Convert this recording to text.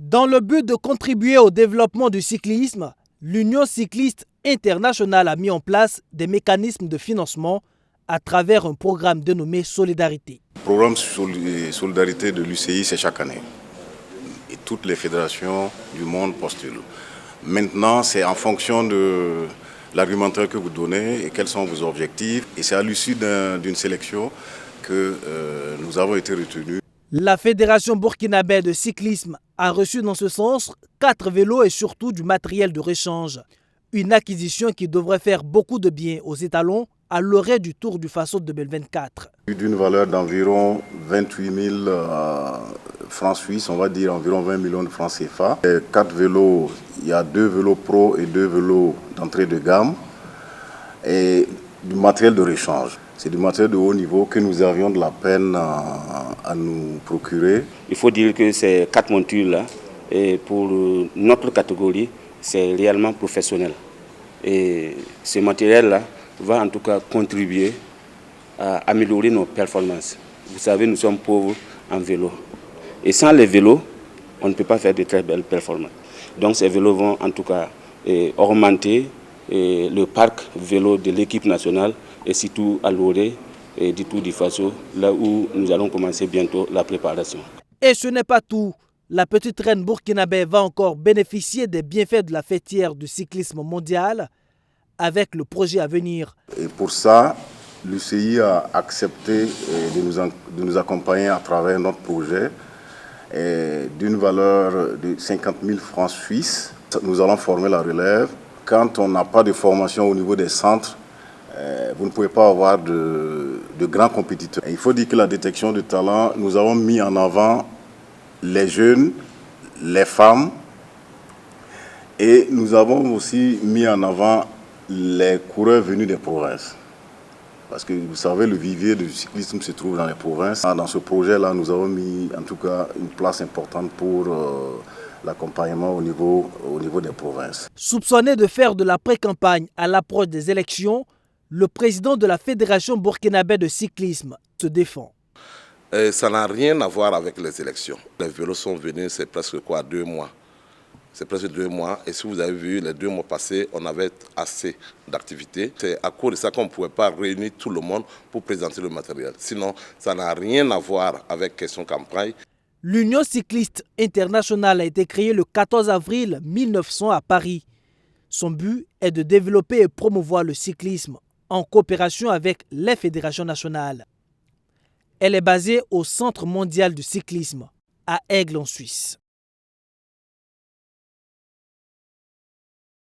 Dans le but de contribuer au développement du cyclisme, l'Union cycliste internationale a mis en place des mécanismes de financement à travers un programme dénommé Solidarité. Le programme Solidarité de l'UCI, c'est chaque année. Et toutes les fédérations du monde postulent. Maintenant, c'est en fonction de l'argumentaire que vous donnez et quels sont vos objectifs. Et c'est à l'issue d'une sélection que nous avons été retenus. La Fédération burkinabé de cyclisme a reçu dans ce sens 4 vélos et surtout du matériel de rechange. Une acquisition qui devrait faire beaucoup de bien aux étalons à l'orée du Tour du Faso 2024. D'une valeur d'environ 28 000 francs suisses, on va dire environ 20 millions de francs CFA. 4 vélos, il y a 2 vélos pro et 2 vélos d'entrée de gamme et du matériel de rechange. C'est du matériel de haut niveau que nous avions de la peine à nous procurer. Il faut dire que ces 4 montures-là, pour notre catégorie, c'est réellement professionnel. Et ce matériel-là va en tout cas contribuer à améliorer nos performances. Vous savez, nous sommes pauvres en vélo. Et sans les vélos, on ne peut pas faire de très belles performances. Donc ces vélos vont en tout cas augmenter le parc vélo de l'équipe nationale et surtout à l'orée du Tour du Faso, là où nous allons commencer bientôt la préparation. Et ce n'est pas tout. La petite reine burkinabé va encore bénéficier des bienfaits de la fêtière du cyclisme mondial avec le projet à venir. Et pour ça, l'UCI a accepté de nous accompagner à travers notre projet d'une valeur de 50 000 francs suisses. Nous allons former la relève. Quand on n'a pas de formation au niveau des centres, vous ne pouvez pas avoir de grands compétiteurs. Et il faut dire que la détection de talent, nous avons mis en avant les jeunes, les femmes, et nous avons aussi mis en avant les coureurs venus des provinces. Parce que vous savez, le vivier du cyclisme se trouve dans les provinces. Dans ce projet-là, nous avons mis en tout cas une place importante pour l'accompagnement au niveau des provinces. Soupçonné de faire de la pré-campagne à l'approche des élections, le président de la Fédération burkinabé de cyclisme se défend. Ça n'a rien à voir avec les élections. Les vélos sont venus, c'est presque 2 mois. C'est presque 2 mois. Et si vous avez vu, les 2 mois passés, on avait assez d'activités. C'est à cause de ça qu'on ne pouvait pas réunir tout le monde pour présenter le matériel. Sinon, ça n'a rien à voir avec question campagne. L'Union cycliste internationale a été créée le 14 avril 1900 à Paris. Son but est de développer et promouvoir le cyclisme en coopération avec les fédérations nationales. Elle est basée au Centre mondial du cyclisme à Aigle en Suisse.